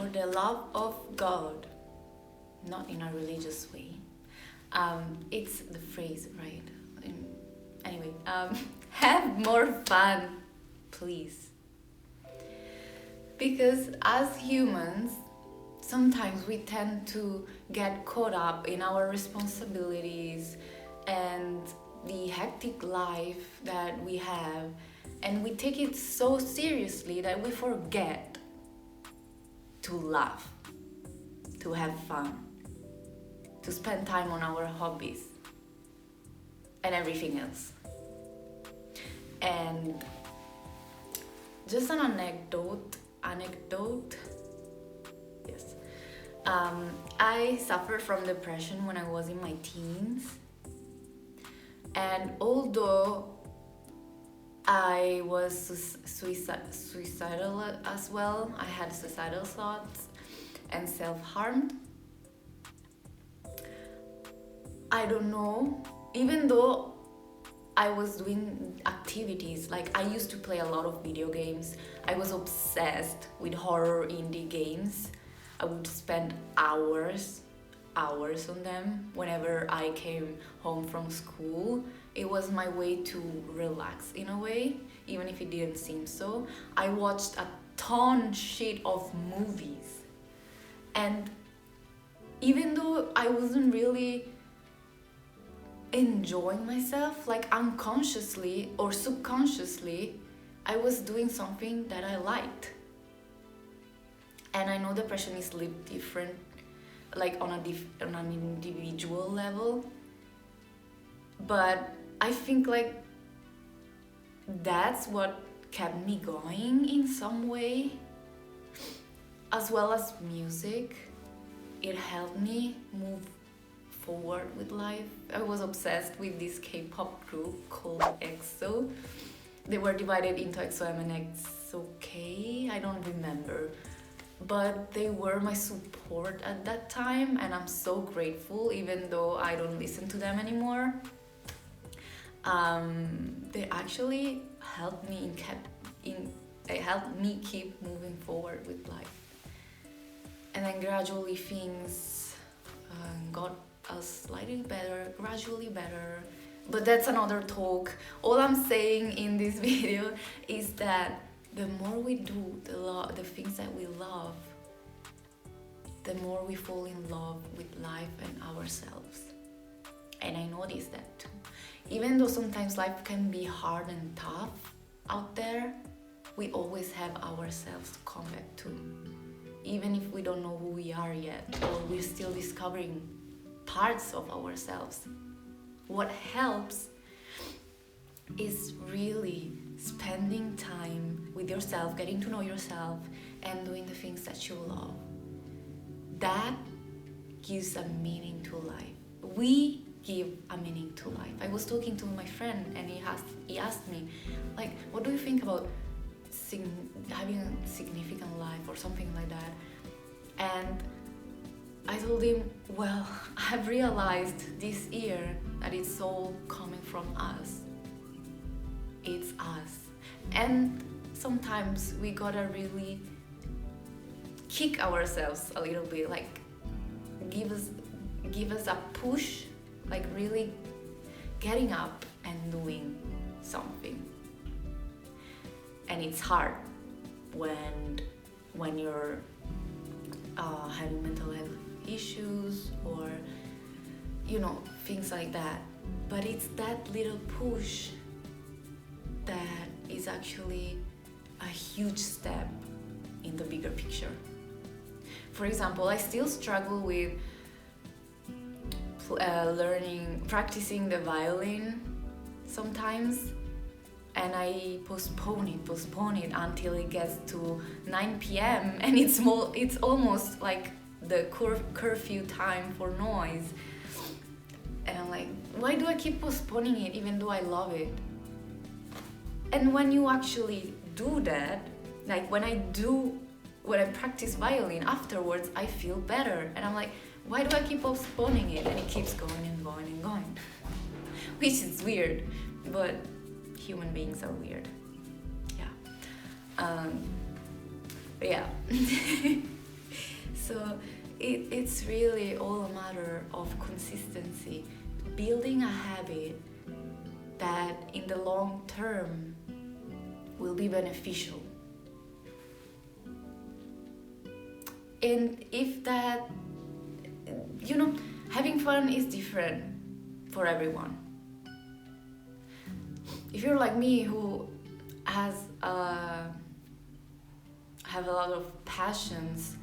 for the love of God, not in a religious way. It's the phrase, right? Anyway, have more fun, please. Because as humans, sometimes we tend to get caught up in our responsibilities and the hectic life that we have, and we take it so seriously that we forget to laugh, to have fun, to spend time on our hobbies and everything else. And just an anecdote, yes. I suffered from depression when I was in my teens, and although I was suicidal as well, I had suicidal thoughts and self-harmed. I don't know, even though I was doing activities, like I used to play a lot of video games. I was obsessed with horror indie games. I would spend hours on them whenever I came home from school. It was my way to relax in a way, even if it didn't seem so. I watched a ton shit of movies. And even though I wasn't really enjoying myself, like unconsciously or subconsciously, I was doing something that I liked. And I know depression is lived different, like on an individual level, but I think like that's what kept me going in some way, as well as music. It helped me move forward with life. I was obsessed with this K-pop group called EXO. They were divided into EXO-M and EXO-K, I don't remember, but they were my support at that time, and I'm so grateful, even though I don't listen to them anymore. They actually helped me keep moving forward with life. And then gradually things got slightly better, gradually better. But that's another talk. All I'm saying in this video is that the more we do the things that we love, the more we fall in love with life and ourselves. And I noticed that too. Even though sometimes life can be hard and tough out there, we always have ourselves to come back to. Even if we don't know who we are yet, or we're still discovering parts of ourselves. What helps is really spending time with yourself, getting to know yourself, and doing the things that you love. That gives a meaning to life. We give a meaning to life. I was talking to my friend, and he asked me, like, what do you think about having a significant life or something like that? And I told him, well, I've realized this year that it's all coming from us. It's us. And sometimes we gotta really kick ourselves a little bit, like give us a push, like really getting up and doing something. And it's hard when you're having mental health issues or things like that, but it's that little push that is actually a huge step in the bigger picture. For example, I still struggle with practicing the violin sometimes, and I postpone it until it gets to 9 p.m. and it's almost like the curfew time for noise. And I'm like, why do I keep postponing it even though I love it? And when you actually do that, like when I practice violin afterwards, I feel better. And I'm like, why do I keep postponing it? And it keeps going and going and going. Which is weird, but human beings are weird. Yeah. But yeah. So it's really all a matter of consistency, building a habit that in the long term will be beneficial. And if that, having fun is different for everyone. If you're like me, who have a lot of passions,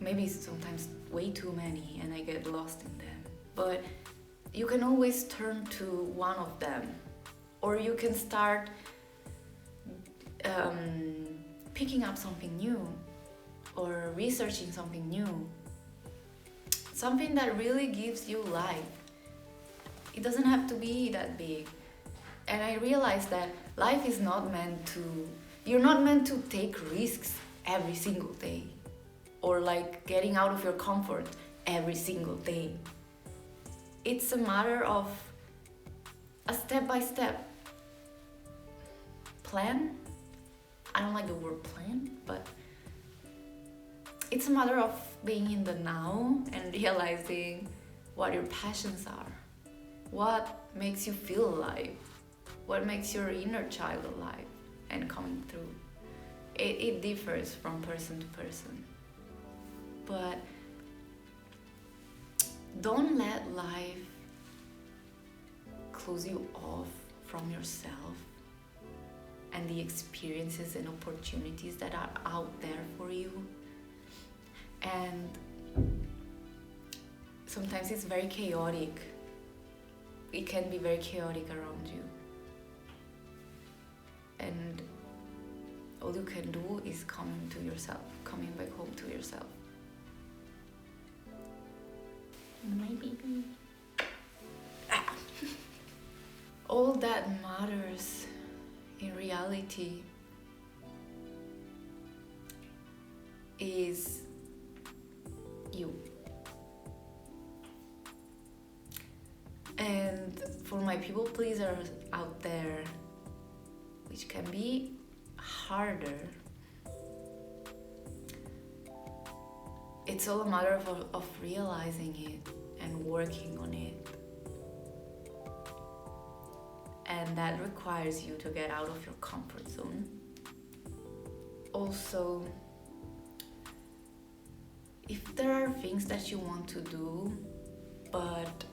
maybe sometimes way too many, and I get lost in them, but you can always turn to one of them, or you can start picking up something new, or researching something new, something that really gives you life. It doesn't have to be that big. And I realized that life is not meant to, you're not meant to take risks every single day, or like getting out of your comfort every single day. It's a matter of a step-by-step plan. I don't like the word plan, but it's a matter of being in the now and realizing what your passions are, what makes you feel alive, what makes your inner child alive and coming through. It differs from person to person, but don't let life close you off from yourself and the experiences and opportunities that are out there for you. And sometimes it's very chaotic. It can be very chaotic around you. And all you can do is coming back home to yourself. My baby. All that matters in reality is you. And for my people pleasers out there, which can be harder, it's all a matter of realizing it and working on it. And that requires you to get out of your comfort zone. Also, if there are things that you want to do, but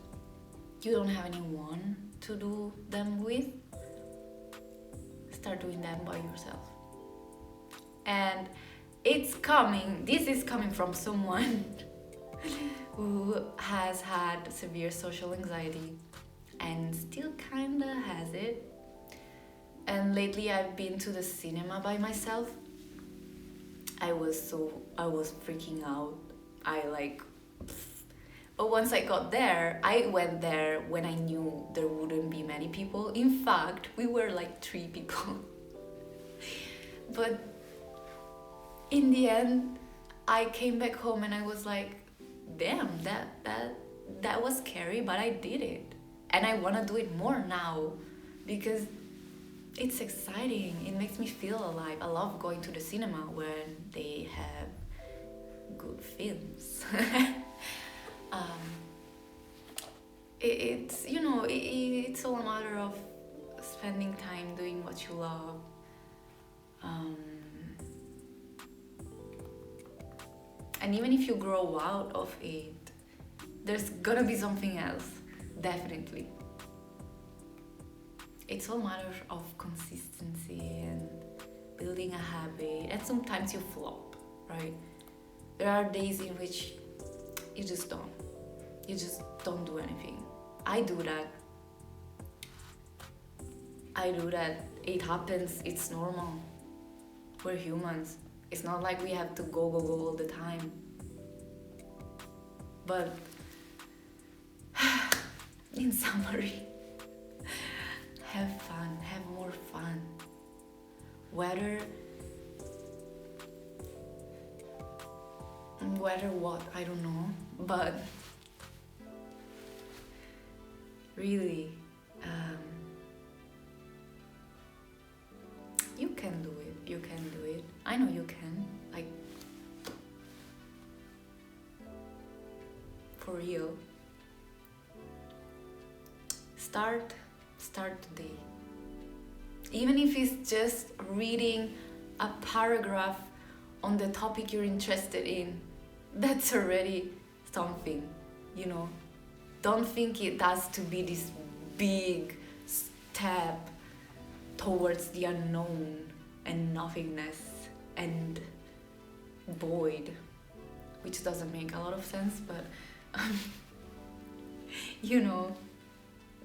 you don't have anyone to do them with, start doing them by yourself. And this is coming from someone who has had severe social anxiety and still kinda has it. And lately I've been to the cinema by myself. I was freaking out. But once I got there, I went there when I knew there wouldn't be many people. In fact, we were like 3 people. But in the end, I came back home and I was like, damn, that was scary, but I did it. And I want to do it more now because it's exciting. It makes me feel alive. I love going to the cinema when they have good films. It's all a matter of spending time doing what you love. And even if you grow out of it, there's gonna be something else, definitely. It's all a matter of consistency and building a habit. And sometimes you flop, right? There are days in which you just don't do anything. I do that. It happens. It's normal. We're humans. It's not like we have to go all the time. But in summary, have fun, have more fun. Whether what, I don't know, but really, you can do it. I know you can. Like, for real, start today. Even if it's just reading a paragraph on the topic you're interested in, that's already something, you know. Don't think it has to be this big step towards the unknown and nothingness and void, which doesn't make a lot of sense, but you know,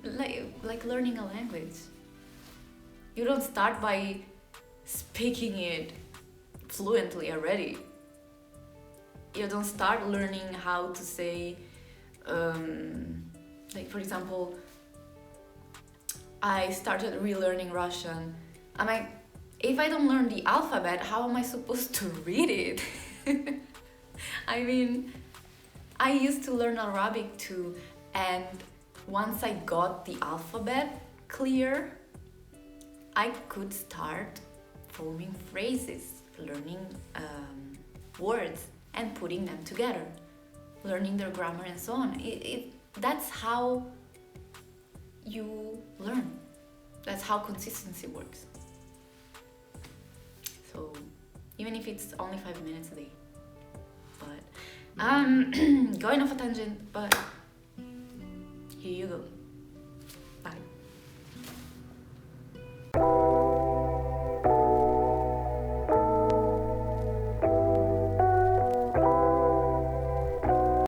like learning a language. You don't start by speaking it fluently already. You don't start learning how to say, like for example, I started relearning Russian. I'm like, if I don't learn the alphabet, how am I supposed to read it? I mean, I used to learn Arabic too, and once I got the alphabet clear, I could start forming phrases, learning words and putting them together, learning their grammar and so on. That's how you learn. That's how consistency works. So even if it's only 5 minutes a day. But going off a tangent, but here you go. Bye.